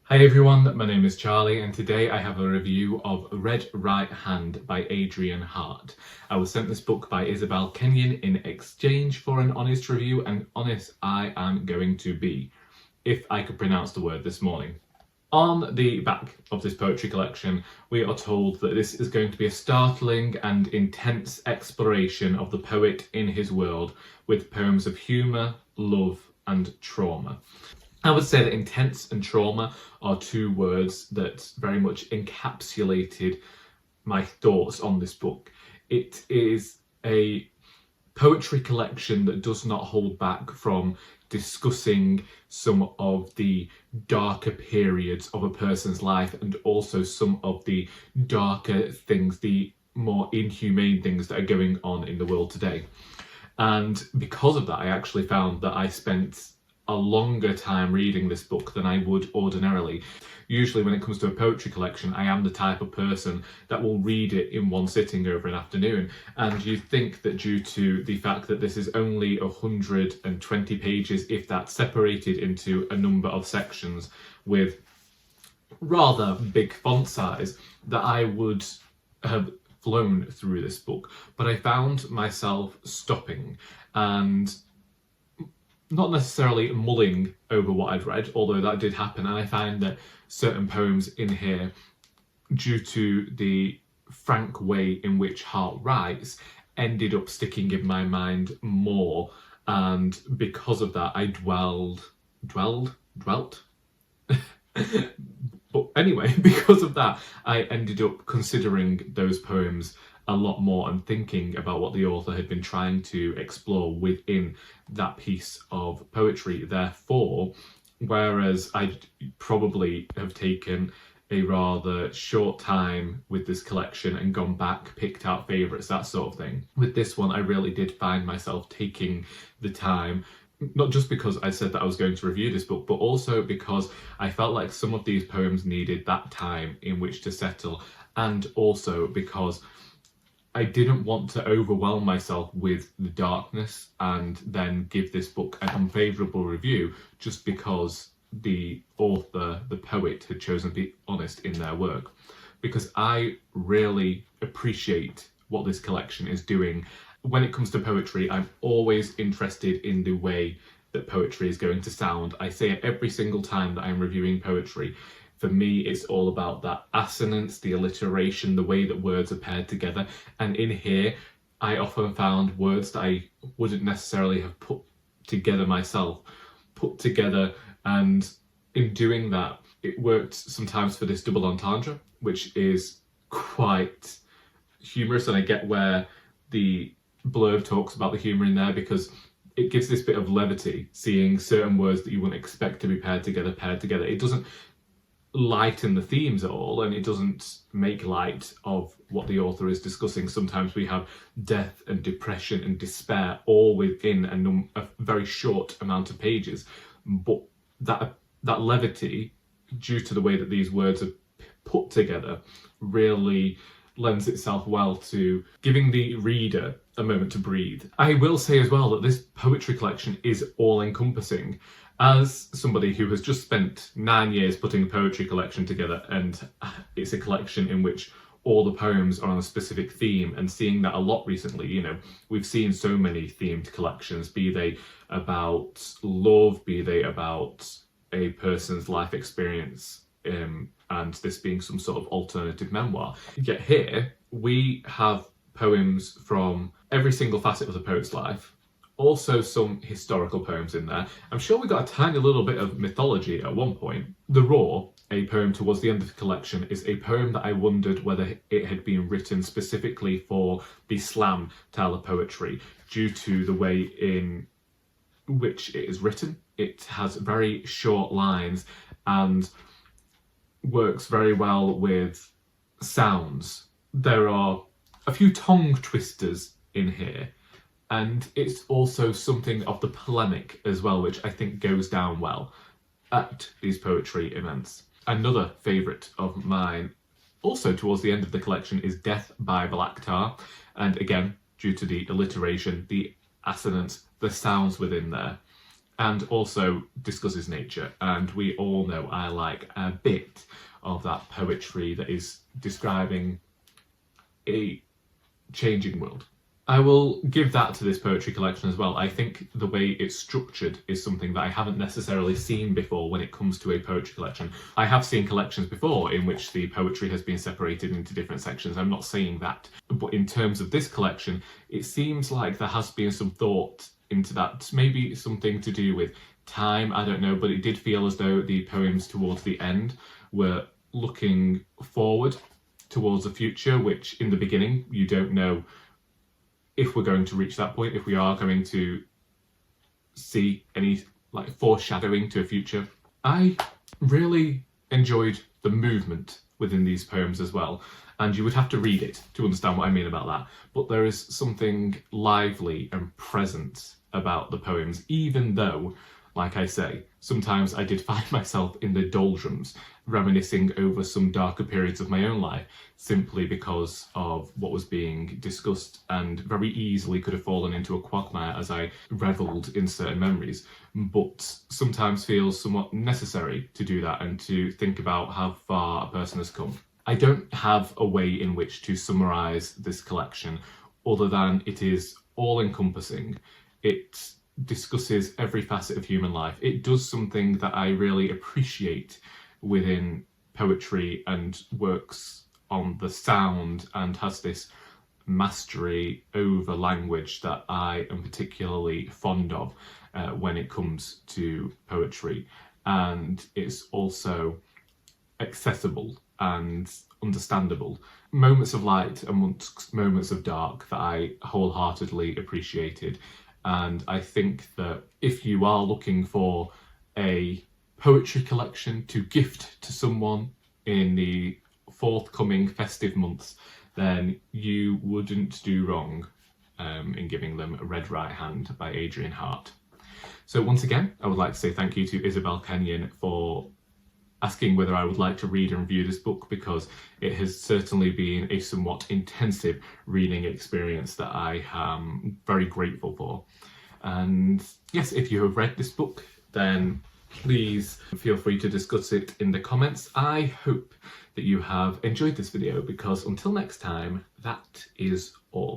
Hi everyone, my name is Charlie and today I have a review of Red Right Hand by Adrian Harte. I was sent this book by Isabelle Kenyon in exchange for an honest review, and honest I am going to be, if I could pronounce the word this morning. On the back of this poetry collection, we are told that this is going to be a startling and intense exploration of the poet in his world, with poems of humour, love and trauma. I would say that intense and trauma are two words that very much encapsulated my thoughts on this book. It is a poetry collection that does not hold back from discussing some of the darker periods of a person's life and also some of the darker things, the more inhumane things that are going on in the world today. And because of that, I actually found that I spent a longer time reading this book than I would ordinarily. Usually when it comes to a poetry collection, I am the type of person that will read it in one sitting over an afternoon. And you'd think that due to the fact that this is only 120 pages, if that's separated into a number of sections with rather big font size, that I would have flown through this book. But I found myself stopping and not necessarily mulling over what I'd read, although that did happen, and I find that certain poems in here, due to the frank way in which Harte writes, ended up sticking in my mind more, and because of that I dwelt. But anyway, because of that, I ended up considering those poems a lot more and thinking about what the author had been trying to explore within that piece of poetry. Therefore, whereas I'd probably have taken a rather short time with this collection and gone back, picked out favourites, that sort of thing, with this one I really did find myself taking the time, not just because I said that I was going to review this book, but also because I felt like some of these poems needed that time in which to settle, and also because I didn't want to overwhelm myself with the darkness and then give this book an unfavourable review just because the author, the poet, had chosen to be honest in their work. Because I really appreciate what this collection is doing. When it comes to poetry, I'm always interested in the way that poetry is going to sound. I say it every single time that I'm reviewing poetry. For me, it's all about that assonance, the alliteration, the way that words are paired together. And in here, I often found words that I wouldn't necessarily have put together myself, put together. And in doing that, it worked sometimes for this double entendre, which is quite humorous. And I get where the blurb talks about the humour in there, because it gives this bit of levity, seeing certain words that you wouldn't expect to be paired together. It doesn't lighten the themes at all, and it doesn't make light of what the author is discussing. Sometimes we have death and depression and despair all within a very short amount of pages, but that levity, due to the way that these words are put together, really lends itself well to giving the reader a moment to breathe. I will say as well that this poetry collection is all-encompassing. As somebody who has just spent 9 years putting a poetry collection together, and it's a collection in which all the poems are on a specific theme, and seeing that a lot recently, you know, we've seen so many themed collections, be they about love, be they about a person's life experience, and this being some sort of alternative memoir. Yet here, we have poems from every single facet of the poet's life, also some historical poems in there. I'm sure we got a tiny little bit of mythology at one point. The Roar, a poem towards the end of the collection, is a poem that I wondered whether it had been written specifically for the slam style of poetry, due to the way in which it is written. It has very short lines and works very well with sounds. There are a few tongue twisters in here, and it's also something of the polemic as well, which I think goes down well at these poetry events. Another favourite of mine, also towards the end of the collection, is Death by Black Tar. And again, due to the alliteration, the assonance, the sounds within there, and also discusses nature. And we all know I like a bit of that poetry that is describing a changing world. I will give that to this poetry collection as well. I think the way it's structured is something that I haven't necessarily seen before when it comes to a poetry collection. I have seen collections before in which the poetry has been separated into different sections. I'm not saying that. But in terms of this collection, it seems like there has been some thought into that. Maybe something to do with time, I don't know, but it did feel as though the poems towards the end were looking forward towards the future, which in the beginning you don't know if we're going to reach that point, if we are going to see any like foreshadowing to a future. I really enjoyed the movement within these poems as well, and you would have to read it to understand what I mean about that, but there is something lively and present about the poems, even though, like I say, sometimes I did find myself in the doldrums, reminiscing over some darker periods of my own life, simply because of what was being discussed, and very easily could have fallen into a quagmire as I revelled in certain memories, but sometimes feels somewhat necessary to do that and to think about how far a person has come. I don't have a way in which to summarise this collection other than it is all-encompassing. It discusses every facet of human life. It does something that I really appreciate within poetry and works on the sound, and has this mastery over language that I am particularly fond of when it comes to poetry. And it's also accessible and understandable. Moments of light amongst moments of dark that I wholeheartedly appreciated. And I think that if you are looking for a poetry collection to gift to someone in the forthcoming festive months, then you wouldn't do wrong in giving them Red Right Hand by Adrian Harte. So once again, I would like to say thank you to Isabelle Kenyon for asking whether I would like to read and review this book, because it has certainly been a somewhat intensive reading experience that I am very grateful for. And yes, if you have read this book, then please feel free to discuss it in the comments. I hope that you have enjoyed this video, because until next time, that is all.